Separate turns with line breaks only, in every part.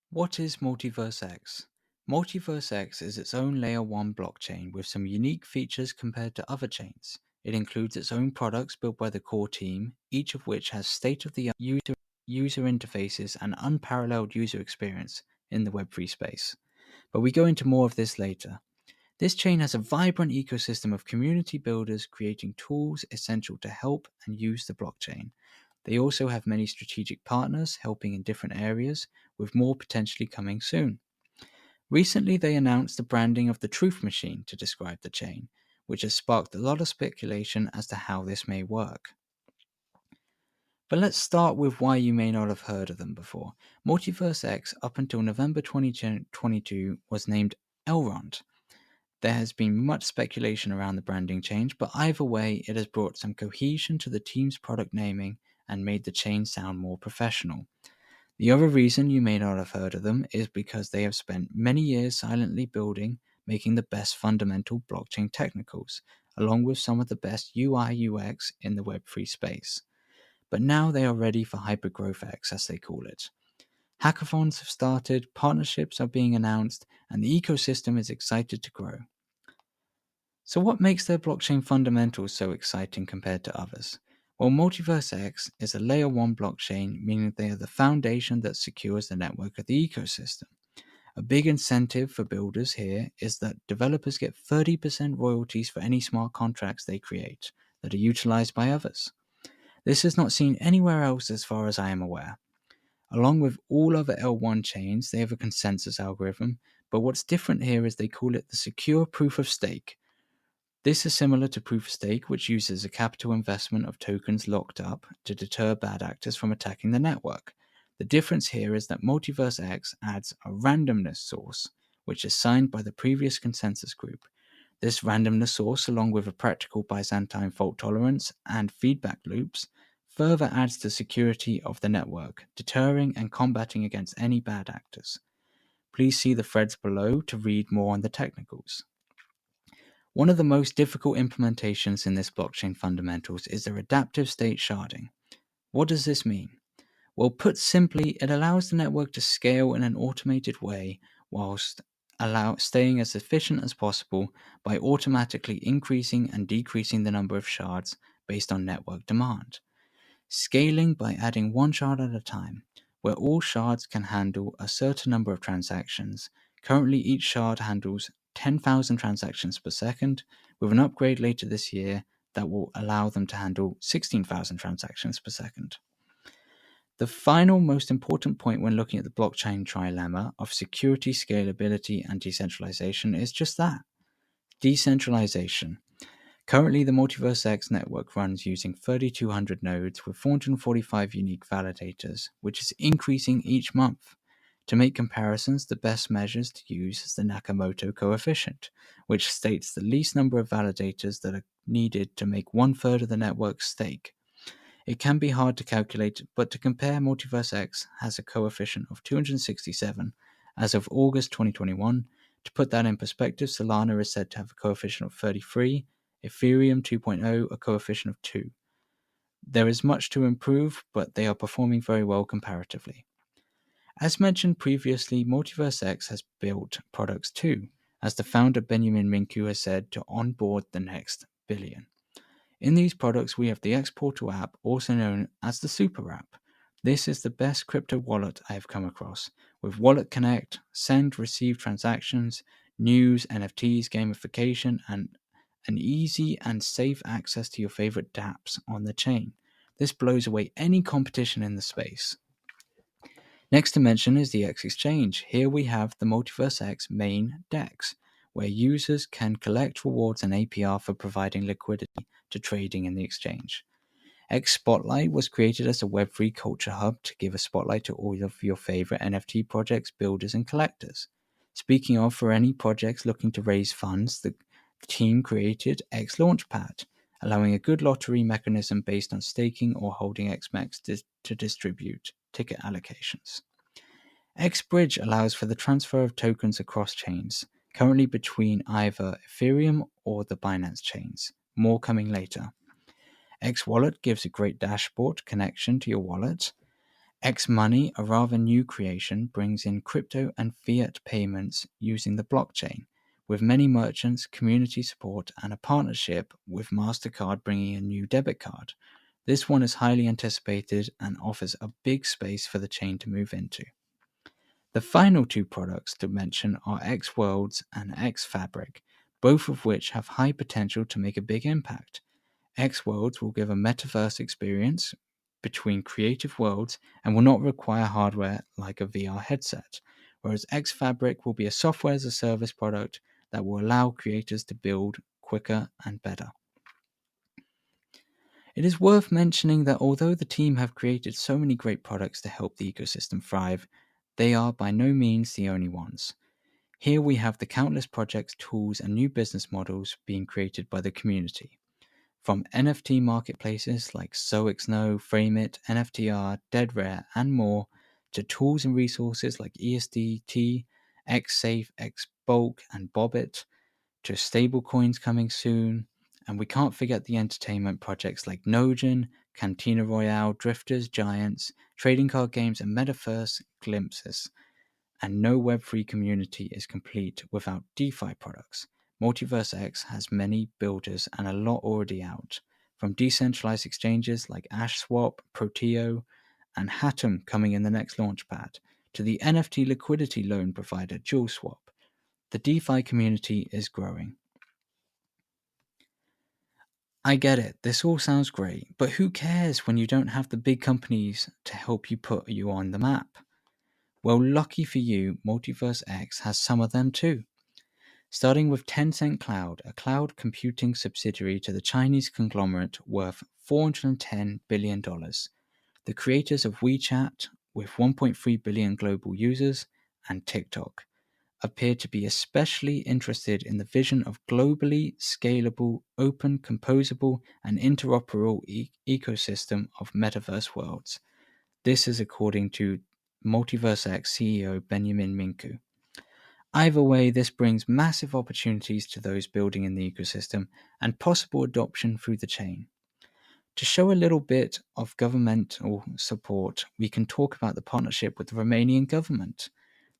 What is MultiversX? MultiversX is its own layer 1 blockchain with some unique features compared to other chains. It includes its own products built by the core team, each of which has state-of-the-art user interfaces and unparalleled user experience in the Web3 space. But we go into more of this later. This chain has a vibrant ecosystem of community builders creating tools essential to help and use the blockchain. They also have many strategic partners helping in different areas, with more potentially coming soon. Recently, they announced the branding of the Truth Machine to describe the chain, which has sparked a lot of speculation as to how this may work. But let's start with why you may not have heard of them before. MultiversX, up until November 2022, was named Elrond. There has been much speculation around the branding change, but either way, it has brought some cohesion to the team's product naming and made the chain sound more professional. The other reason you may not have heard of them is because they have spent many years silently building, making the best fundamental blockchain technicals, along with some of the best UI UX in the Web3 space. But now they are ready for hypergrowth X, as they call it. Hackathons have started, partnerships are being announced, and the ecosystem is excited to grow. So what makes their blockchain fundamentals so exciting compared to others? Well, MultiversX is a layer 1 blockchain, meaning they are the foundation that secures the network of the ecosystem. A big incentive for builders here is that developers get 30% royalties for any smart contracts they create that are utilized by others. This is not seen anywhere else as far as I am aware. Along with all other L1 chains, they have a consensus algorithm, but what's different here is they call it the secure proof of stake. This is similar to proof of stake, which uses a capital investment of tokens locked up to deter bad actors from attacking the network. The difference here is that MultiversX adds a randomness source, which is signed by the previous consensus group. This randomness source, along with a practical Byzantine fault tolerance and feedback loops, further adds to security of the network, deterring and combating against any bad actors. Please see the threads below to read more on the technicals. One of the most difficult implementations in this blockchain fundamentals is their adaptive state sharding. What does this mean? Well, put simply, it allows the network to scale in an automated way whilst staying as efficient as possible by automatically increasing and decreasing the number of shards based on network demand. Scaling by adding one shard at a time, where all shards can handle a certain number of transactions. Currently, each shard handles 10,000 transactions per second, with an upgrade later this year that will allow them to handle 16,000 transactions per second. The final most important point when looking at the blockchain trilemma of security, scalability, and decentralization is just that: decentralization. Currently, the MultiversX network runs using 3,200 nodes with 445 unique validators, which is increasing each month. To make comparisons, the best measures to use is the Nakamoto Coefficient, which states the least number of validators that are needed to make 1/3 of the network's stake. It can be hard to calculate, but to compare, MultiversX has a coefficient of 267 as of August 2021. To put that in perspective, Solana is said to have a coefficient of 33, Ethereum 2.0 a coefficient of 2. There is much to improve, but they are performing very well comparatively. As mentioned previously, MultiversX has built products too, as the founder Benjamin Minku has said, to onboard the next billion. In these products, we have the Exportal app, also known as the Super app. This is the best crypto wallet I have come across, with Wallet Connect, send, receive transactions, news, NFTs, gamification, and an easy and safe access to your favorite dApps on the chain. This blows away any competition in the space. Next to mention is the X Exchange. Here we have the MultiversX main DEX, where users can collect rewards and APR for providing liquidity to trading in the exchange. X Spotlight was created as a Web3 culture hub to give a spotlight to all of your favorite NFT projects, builders, and collectors. Speaking of, for any projects looking to raise funds, the team created X Launchpad, allowing a good lottery mechanism based on staking or holding XMEX to distribute ticket allocations. XBridge allows for the transfer of tokens across chains, currently between either Ethereum or the Binance chains. More coming later. XWallet gives a great dashboard connection to your wallet. X Money, a rather new creation, brings in crypto and fiat payments using the blockchain, with many merchants, community support, and a partnership with MasterCard bringing a new debit card. This one is highly anticipated and offers a big space for the chain to move into. The final two products to mention are X Worlds and X Fabric, both of which have high potential to make a big impact. X Worlds will give a metaverse experience between creative worlds and will not require hardware like a VR headset, whereas X Fabric will be a software as a service product that will allow creators to build quicker and better. It is worth mentioning that although the team have created so many great products to help the ecosystem thrive, they are by no means the only ones. Here we have the countless projects, tools, and new business models being created by the community. From NFT marketplaces like SoXNo, Frameit, NFTR, DeadRare, and more, to tools and resources like ESDT, XSafe, XBulk, and Bobbit, to stablecoins coming soon, and we can't forget the entertainment projects like Nogen, Cantina Royale, Drifters, Giants, trading card games, and metaverse glimpses. And no Web3 community is complete without DeFi products. MultiversX has many builders and a lot already out, from decentralized exchanges like AshSwap, Proteo, and Hatom coming in the next launchpad, to the NFT liquidity loan provider JewelSwap. The DeFi community is growing. I get it, this all sounds great, but who cares when you don't have the big companies to help you put you on the map? Well, lucky for you, MultiversX has some of them too. Starting with Tencent Cloud, a cloud computing subsidiary to the Chinese conglomerate worth $410 billion. The creators of WeChat, with 1.3 billion global users, and TikTok, appear to be especially interested in the vision of globally scalable, open, composable, and interoperable ecosystem of metaverse worlds. This is according to MultiversX CEO Benjamin Minku. Either way, this brings massive opportunities to those building in the ecosystem and possible adoption through the chain. To show a little bit of governmental support, we can talk about the partnership with the Romanian government.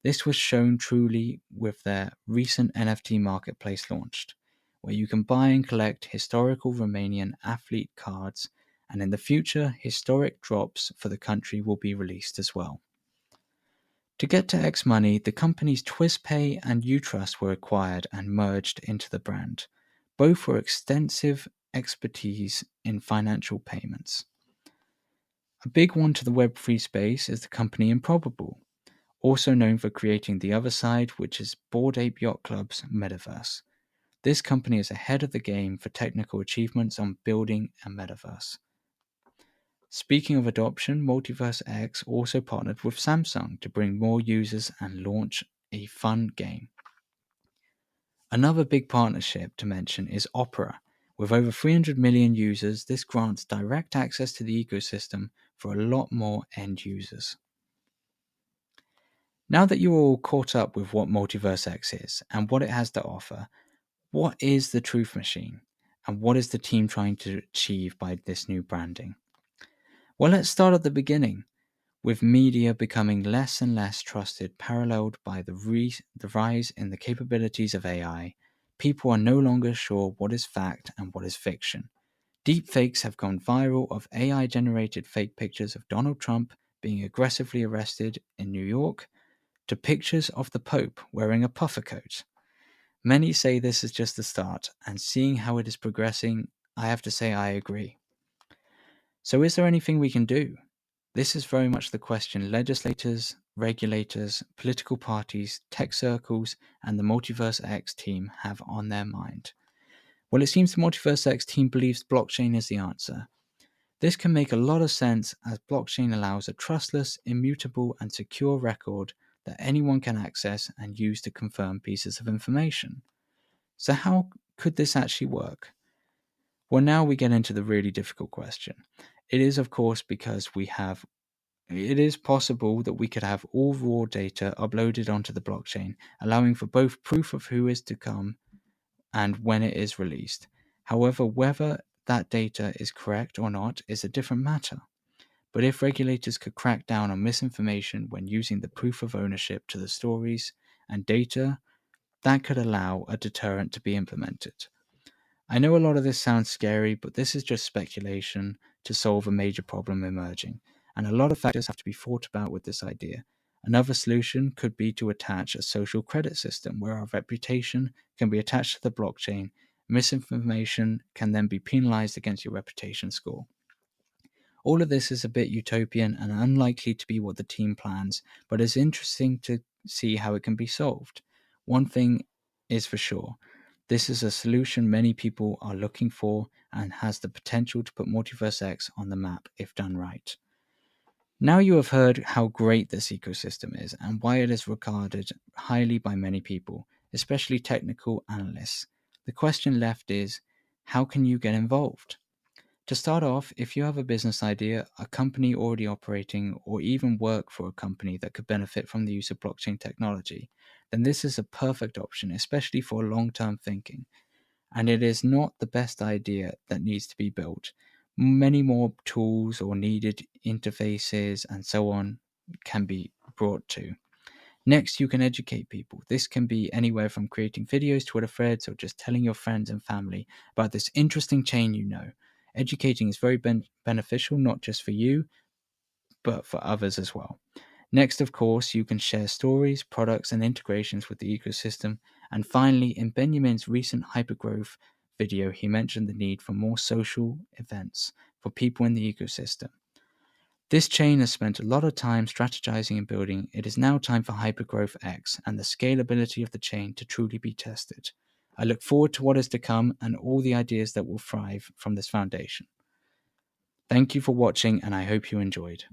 This was shown truly with their recent NFT marketplace launched, where you can buy and collect historical Romanian athlete cards, and in the future, historic drops for the country will be released as well. To get to X Money, the companies TwistPay and Utrust were acquired and merged into the brand. Both were extensive expertise in financial payments. A big one to the Web3 space is the company Improbable, also known for creating The Other Side, which is Bored Ape Yacht Club's metaverse. This company is ahead of the game for technical achievements on building a metaverse. Speaking of adoption, MultiversX also partnered with Samsung to bring more users and launch a fun game. Another big partnership to mention is Opera. With over 300 million users, this grants direct access to the ecosystem for a lot more end users. Now that you're all caught up with what MultiversX is and what it has to offer, what is the Truth Machine? And what is the team trying to achieve by this new branding? Well, let's start at the beginning. With media becoming less and less trusted, paralleled by the rise in the capabilities of AI, people are no longer sure what is fact and what is fiction. Deepfakes have gone viral of AI-generated fake pictures of Donald Trump being aggressively arrested in New York, to pictures of the Pope wearing a puffer coat. Many say this is just the start, and seeing how it is progressing, I have to say I agree. So is there anything we can do? This is very much the question legislators, regulators, political parties, tech circles, and the MultiversX team have on their mind. Well, it seems the MultiversX team believes blockchain is the answer. This can make a lot of sense, as blockchain allows a trustless, immutable, and secure record that anyone can access and use to confirm pieces of information. So how could this actually work? Well, now we get into the really difficult question. It is, of course, because it is possible that we could have all raw data uploaded onto the blockchain, allowing for both proof of who is to come and when it is released. However, whether that data is correct or not is a different matter. but if regulators could crack down on misinformation when using the proof of ownership to the stories and data, that could allow a deterrent to be implemented. I know a lot of this sounds scary, but this is just speculation to solve a major problem emerging, and a lot of factors have to be thought about with this idea. Another solution could be to attach a social credit system where our reputation can be attached to the blockchain. Misinformation can then be penalized against your reputation score. All of this is a bit utopian and unlikely to be what the team plans, but it's interesting to see how it can be solved. One thing is for sure, this is a solution many people are looking for and has the potential to put MultiversX on the map if done right. Now you have heard how great this ecosystem is and why it is regarded highly by many people, especially technical analysts. The question left is, how can you get involved? To start off, if you have a business idea, a company already operating, or even work for a company that could benefit from the use of blockchain technology, then this is a perfect option, especially for long term thinking. And it is not the best idea that needs to be built. Many more tools or needed interfaces and so on can be brought to. Next, you can educate people. This can be anywhere from creating videos, Twitter threads, or just telling your friends and family about this interesting chain you know. Educating is very beneficial, not just for you, but for others as well. Next, of course, you can share stories, products, and integrations with the ecosystem. And finally, in Benjamin's recent hypergrowth video, he mentioned the need for more social events for people in the ecosystem. This chain has spent a lot of time strategizing and building. It is now time for Hypergrowth X and the scalability of the chain to truly be tested. I look forward to what is to come and all the ideas that will thrive from this foundation. Thank you for watching, and I hope you enjoyed.